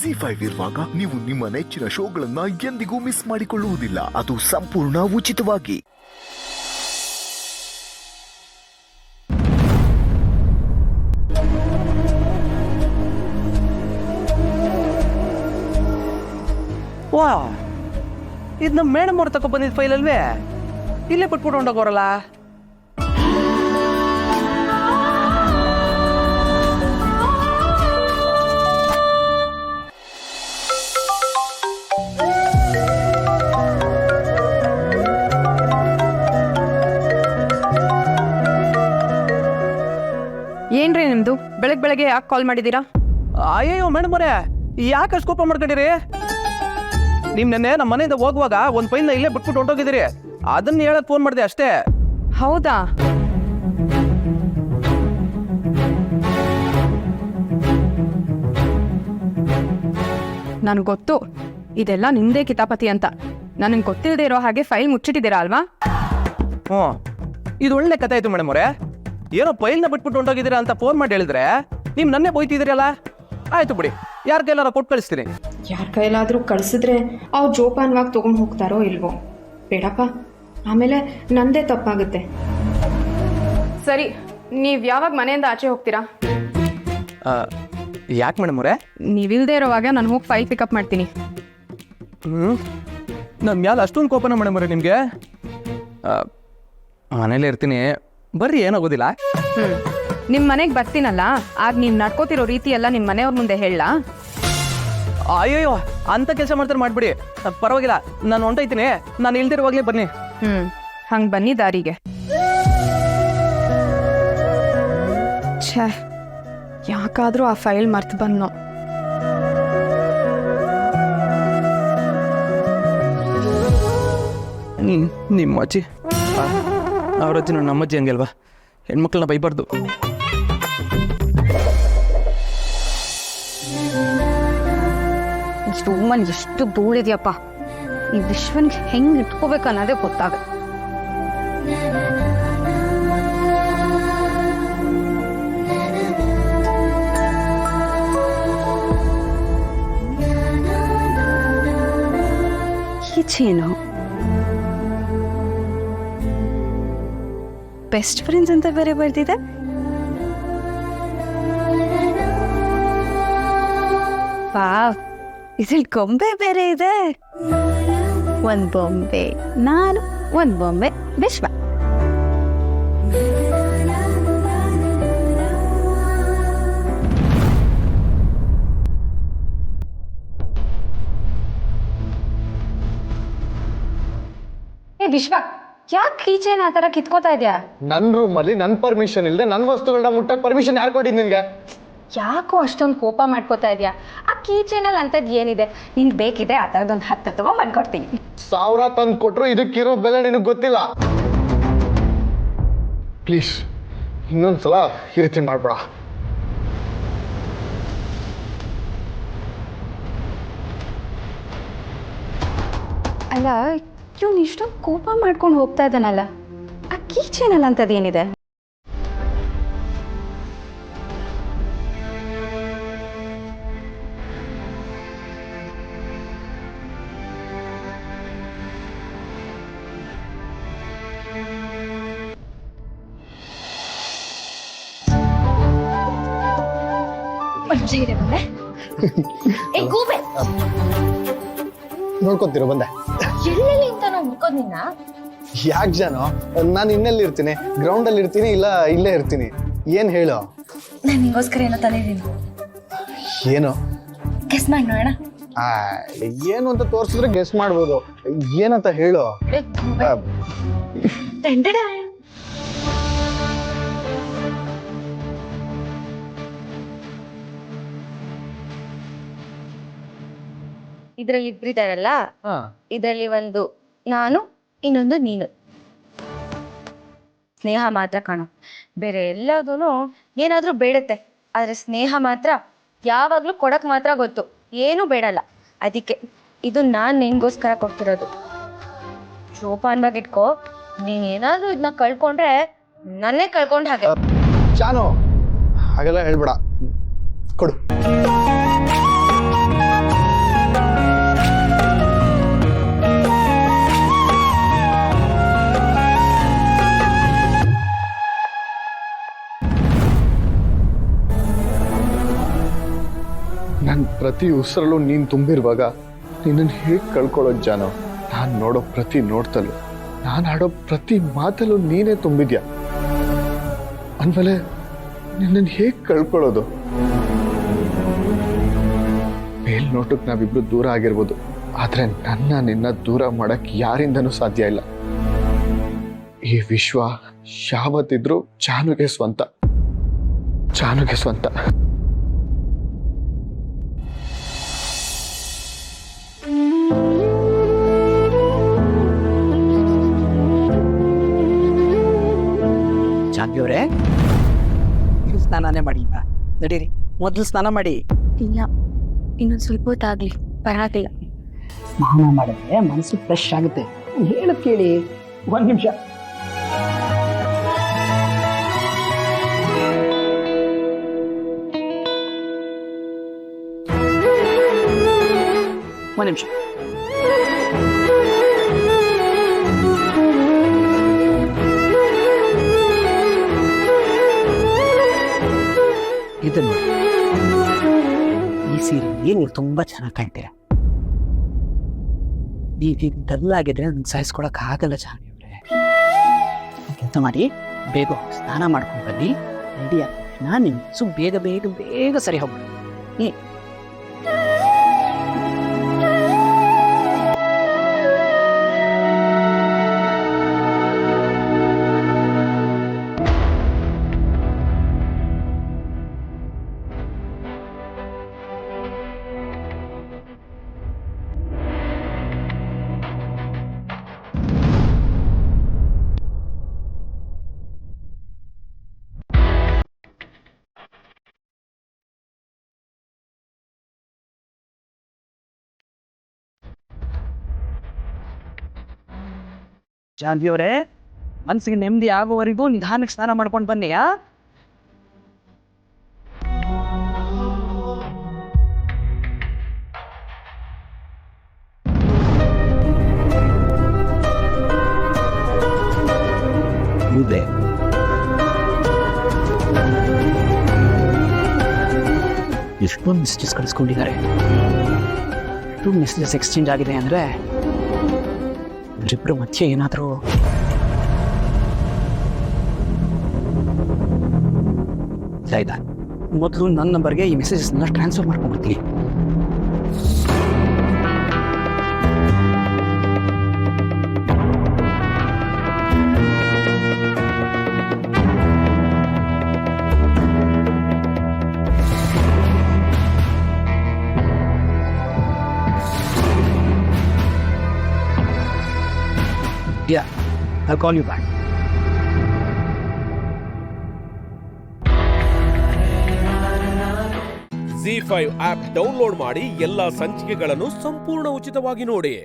ZEE5 ಇರುವಾಗ ನೀವು ನಿಮ್ಮ ನೆಚ್ಚಿನ ಶೋಗಳನ್ನ ಎಂದಿಗೂ ಮಿಸ್ ಮಾಡಿಕೊಳ್ಳುವುದಿಲ್ಲ. ಅದು ಸಂಪೂರ್ಣ ಉಚಿತವಾಗಿ. ವಾ, ಇದು ನಮ್ಮ ಮೇಡಮ್ ಅವ್ರು ತಗೊ ಬಂದಿದ್ದ ಫೈಲ್ ಅಲ್ವೇ? ಇಲ್ಲೇ ಬಿಟ್ಬಿಟ್ಟು ಹೊಂಡೋಗೋರಲ್ಲ. ಏನ್ರಿ ನಿಮ್ದು? ಬೆಳಗ್ಗೆ ಯಾಕೆ ಕಾಲ್ ಮಾಡಿದ್ದೀರಾ? ಅಯ್ಯೋ ಮೇಡಮ್ ಅವರೇ, ಯಾಕೆ ಅಷ್ಟು ಕೋಪ ಮಾಡ್ಕೊಂಡಿರಿ? ನಿಮ್ ನೆನ್ನೆ ನಮ್ಮ ಮನೆಯಿಂದ ಹೋಗುವಾಗ ಒಂದು ಫೈಲ್ನ ಇಲ್ಲೇ ಬಿಟ್ಬಿಟ್ಟು ಹೊಂಟೋಗಿದ್ದೀರಿ. ಅದನ್ನ ಹೇಳಕ್ ಫೋನ್ ಮಾಡಿದೆ ಅಷ್ಟೇ. ಹೌದಾ? ನನ್ಗೆ ಗೊತ್ತು ಇದೆಲ್ಲ ನಿಮ್ದೇ ಕಿತಾಪತಿ ಅಂತ. ನನಗೆ ಗೊತ್ತಿಲ್ಲದೆ ಇರೋ ಹಾಗೆ ಫೈಲ್ ಮುಚ್ಚಿಟ್ಟಿದ್ದೀರಾ ಅಲ್ವಾ? ಹ್ಞೂ, ಇದು ಒಳ್ಳೆ ಕಥೆ ಆಯ್ತು ಮೇಡಮ್ ಅವರೇ. ಏನೋ ಫೈಲ್ನ ಬಿಟ್ಬಿಟ್ಟು ಹೊಂಟೋಗಿದ್ದೀರಾ ಅಂತ ಫೋನ್ ಮಾಡಿ ಹೇಳಿದ್ರೆ ನೀವು ನನ್ನೇ ಬೈತಿದ್ದೀರಲ್ಲ. ಆಯ್ತು ಬಿಡಿ, ಯಾರ ಕೈಲಾರ ಕೊಟ್ಟು ಕಳಿಸ್ತೀನಿ. ಯಾರ ಕೈಲಾದರೂ ಕಳಿಸಿದ್ರೆ ಅವ್ರು ಜೋಪಾನವಾಗಿ ತೊಗೊಂಡು ಹೋಗ್ತಾರೋ ಇಲ್ವೋ? ಬೇಡಪ್ಪ, ಆಮೇಲೆ ನಂದೇ ತಪ್ಪಾಗುತ್ತೆ. ಸರಿ, ನೀವು ಯಾವಾಗ ಮನೆಯಿಂದ ಆಚೆ ಹೋಗ್ತೀರಾ? ಯಾಕೆ ಮೇಡಮ್ ಅವರೇ? ನೀವಿಲ್ದೇ ಇರೋವಾಗ ನಾನು ಹೋಗಿ ಫೈಲ್ ಪಿಕಪ್ ಮಾಡ್ತೀನಿ. ನನ್ನ ಮ್ಯಾಲೆ ಅಷ್ಟೊಂದು ಕೋಪನ ಮೇಡಮ್ ಅವರೇ ನಿಮಗೆ? ಮನೇಲೇ ಇರ್ತೀನಿ, ಬರ್ರಿ, ಏನಾಗೋದಿಲ್ಲ. ನಿಮ್ಮ ಮನೆಗೆ ಬರ್ತೀನಲ್ಲ, ಆಗ ನೀವು ನಡ್ಕೋತಿರೋ ರೀತಿ ಎಲ್ಲ ನಿಮ್ಮ ಮನೆಯವ್ರ ಮುಂದೆ ಹೇಳಲಾ? ಅಯ್ಯೋ, ಅಂತ ಕೆಲಸ ಮಾಡ್ತಾರೆ ಮಾಡ್ಬಿಡಿ, ಪರವಾಗಿಲ್ಲ. ನಾನು ಹೊಂಟೈತೀನಿ, ನಾನು ಇಲ್ದಿರುವಾಗಲೇ ಬನ್ನಿ. ಹಂಗೆ ಬನ್ನಿ ದಾರಿಗೆ. ಛೇ, ಯಾಕಾದರೂ ಆ ಫೈಲ್ ಮರ್ತು ಬಂದ್ನೋ. ನಿಮ್ಮ ಅಜ್ಜಿ, ಅವ್ರ ಅಜ್ಜಿ ನಮ್ಮ ಅಜ್ಜಿ ಹಂಗೆ ಅಲ್ವಾ? ಹೆಣ್ಮಕ್ಳನ್ನ ಬೈಬಾರ್ದು. ರೂಮಲ್ಲಿ ಎಷ್ಟು ಧೂಳಿದೆಯಪ್ಪ. ಈ ವಿಶ್ವನ್ಗೆ ಹೆಂಗೆ ಇಟ್ಕೋಬೇಕು ಅನ್ನೋದೇ ಗೊತ್ತಾಗುತ್ತೆ. ಈಚೇನು ಬೆಸ್ಟ್ ಫ್ರೆಂಡ್ಸ್ ಅಂತ ಬೇರೆ ಬರ್ತಿದೆ. ವಾವ್, ಇದ್ರಲ್ಲಿ ಗೊಂಬೆ ಬೇರೆ ಇದೆ. ಒಂದು ಬೊಂಬೆ ನಾನು, ಒಂದು ಬೊಂಬೆ ವಿಶ್ವ. ಏ ವಿಶ್ವ, ಯಾಕೆ ಕೀಚೇನ್ ಆ ಥರ ಕಿತ್ಕೋತಾ ಇದೆಯಾ? ನನ್ನ ರೂಮಲ್ಲಿ ನನ್ನ ಪರ್ಮಿಷನ್ ಇಲ್ಲದೆ ನನ್ನ ವಸ್ತುಗಳನ್ನ ಮುಟ್ಟಕ್ಕೆ ಪರ್ಮಿಷನ್ ಯಾರು ಕೊಟ್ಟಿದ್ದು ನಿನಗೆ? ಯಾಕೋ ಅಷ್ಟೊಂದು ಕೋಪ ಮಾಡ್ಕೋತಾ ಇದೆಯಾ? ಆ ಕೀಚೇನಲ್ಲಿ ಅಂಥದ್ದು ಏನಿದೆ? ನಿನ್ಗೆ ಬೇಕಿದೆ ಆ ಥರದೊಂದು 10 ತಗೋ ಮಾಡ್ಕೊಡ್ತೀನಿ. 1000 ತಂದು ಕೊಟ್ಟರು ಇದಕ್ಕಿರೋ ಬೆಲೆ ನಿನಗೆ ಗೊತ್ತಿಲ್ಲ. ಪ್ಲೀಸ್, ಇನ್ನೊಂದ್ಸಲ ಈ ರೀತಿ ಮಾಡ್ಬೇಡ. ಅಲ್ಲ, ಇವ್ನು ಇಷ್ಟೊಂದು ಕೋಪ ಮಾಡ್ಕೊಂಡು ಹೋಗ್ತಾ ಇದ್ದಾನಲ್ಲ, ಆ ಕೀಚೇನಲ್ಲಿ ಅಂಥದ್ದು ಏನಿದೆ? ನೋಡ್ಕೊತಿರೋ ಬಂದೆ. ಎಲ್ಲೆಲ್ಲಿ ಅಂತ ನಾವು ಹುಡ್ಕೋದ್ ನಿನ್ನ? ಯಾಕೆ ಜಾನು, ನಾನು ಇನ್ನೆಲ್ಲಿ ಇರ್ತೀನಿ? ಗ್ರೌಂಡಲ್ಲಿ ಇರ್ತೀನಿ, ಇಲ್ಲ ಇಲ್ಲೇ ಇರ್ತೀನಿ. ಏನು ಹೇಳು? ನಾನು ನಿಗೋಸ್ಕರ ಏನೋ ತಂದಿದ್ದೀನಿ. ಏನು? ಗೆಸ್ ಮಾಡಿ ನೋಡೋಣ. ಏನು ಅಂತ ತೋರಿಸಿದ್ರೆ ಗೆಸ್ ಮಾಡ್ಬೋದು. ಏನಂತ ಹೇಳು? ಇದ್ರಲ್ಲಿ ಇಬ್ಬರಿದಾರಲ್ಲ, ಇದರಲ್ಲಿ ಒಂದು ನಾನು, ಇನ್ನೊಂದು ನೀನು. ಸ್ನೇಹ ಮಾತ್ರ ಕಾಣೋ, ಬೇರೆ ಎಲ್ಲದೂ ಏನಾದ್ರೂ ಬೇಡತ್ತೆ. ಆದ್ರೆ ಸ್ನೇಹ ಮಾತ್ರ ಯಾವಾಗ್ಲೂ ಕೊಡಕ್ ಮಾತ್ರ ಗೊತ್ತು, ಏನು ಬೇಡಲ್ಲ. ಅದಕ್ಕೆ ಇದು ನಾನ್ ನಿನ್ಗೋಸ್ಕರ ಕೊಡ್ತಿರೋದು. ಜೋಪಾನ್ವಾಗಿ ಇಟ್ಕೋ. ನೀನೇನಾದ್ರೂ ಇದನ್ನ ಕಳ್ಕೊಂಡ್ರೆ ನನ್ನೇ ಕಳ್ಕೊಂಡ್ ಹಾಗೆ. ಜಾನು, ಹಾಗೆಲ್ಲ ಹೇಳ್ಬೇಡ, ಕೊಡು. ನನ್ನ ಪ್ರತಿ ಉಸಿರಲ್ಲೂ ನೀನು ತುಂಬಿರುವಾಗ ನಿನ್ನನ್ನು ಹೇಗೆ ಕಳ್ಕೊಳ್ಳೋದು ಜಾನು? ನಾನು ನೋಡೋ ಪ್ರತಿ ನೋಡ್ತಲ್ಲೂ, ನಾನು ಆಡೋ ಪ್ರತಿ ಮಾತಲ್ಲೂ ನೀನೇ ತುಂಬಿದ್ಯಾ. ಅಂದಮೇಲೆ ನಿನ್ನನ್ನು ಹೇಗೆ ಕಳ್ಕೊಳ್ಳೋದು? ಮೇಲ್ನೋಟಕ್ಕೆ ನಾವಿಬ್ರು ದೂರ ಆಗಿರ್ಬೋದು, ಆದರೆ ನಿನ್ನ ದೂರ ಮಾಡಕ್ ಯಾರಿಂದನೂ ಸಾಧ್ಯ ಇಲ್ಲ. ಈ ವಿಶ್ವ ಯಾವತ್ತಿದ್ರೂ ಜಾನುಗೆ ಸ್ವಂತ. ಜಾನ್ವಿಯವರೇ, ನೀವು ಸ್ನಾನನೇ ಮಾಡಿ. ನಡೀರಿ, ಮೊದಲು ಸ್ನಾನ ಮಾಡಿ. ಇಲ್ಲ, ಇನ್ನೊಂದು ಸ್ವಲ್ಪ ಹೊತ್ತಾಗ್ಲಿ, ಪರವಾಗಿಲ್ಲ. ಸ್ನಾನ ಮಾಡಿದ್ರೆ ಮನಸ್ಸು ಫ್ರೆಶ್ ಆಗುತ್ತೆ. ಹೇಳದ್ ಕೇಳಿ, 1 ನಿಮಿಷ. ಒಂದು ನಿಮಿಷ. ಇದನ್ನು ನೋಡಿ, ಈ ಸೀರೆಯಲ್ಲಿ ನೀವು ತುಂಬಾ ಚೆನ್ನಾಗಿ ಕಾಣ್ತೀರ. ನೀವೀಗ ಡಲ್ ಆಗಿದ್ರೆ ನನ್ನ ಸಹಿಸ್ಕೊಳಕ್ ಆಗಲ್ಲ ಜಾನ್ವಿಯವರೇ. ಕೆಲಸ ಮಾಡಿ, ಬೇಗ ಸ್ನಾನ ಮಾಡ್ಕೊಂಡು ಬನ್ನಿ. ರೆಡಿ ಆಗಿ ನಾನು ನಿಮ್ಸು ಬೇಗ ಬೇಗ ಬೇಗ ಸರಿ ಹೋಗ್ಬಿಡಿ. ಜಾನ್ವಿಯವರೇ, ಮನಸ್ಸಿಗೆ ನೆಮ್ಮದಿ ಆಗೋವರೆಗೂ ನಿಧಾನಕ್ಕೆ ಸ್ನಾನ ಮಾಡ್ಕೊಂಡು ಬನ್ನಿಯಾ. ಇದೆ ಎಷ್ಟೊಂದು ಮೆಸೇಜಸ್ ಕಳಿಸ್ಕೊಂಡಿದ್ದಾರೆ. ಎಷ್ಟು ಮೆಸೇಜಸ್ ಎಕ್ಸ್ಚೇಂಜ್ ಆಗಿದೆ ಅಂದರೆ ಇವರಿಬ್ಬರು ಮಧ್ಯೆ ಏನಾದರೂ ಇದೆ. ಮೊದಲು ನನ್ನ ನಂಬರ್ಗೆ ಈ ಮೆಸೇಜಸ್ನ ಟ್ರಾನ್ಸ್ಫರ್ ಮಾಡ್ಕೊಂಡ್ಬಿಡ್ತೀನಿ. Yeah, I'll call you back. ZEE5 app download ಮಾಡಿ ಎಲ್ಲಾ ಸಂಚಿಕೆಗಳನ್ನು ಸಂಪೂರ್ಣ ಉಚಿತವಾಗಿ ನೋಡಿ.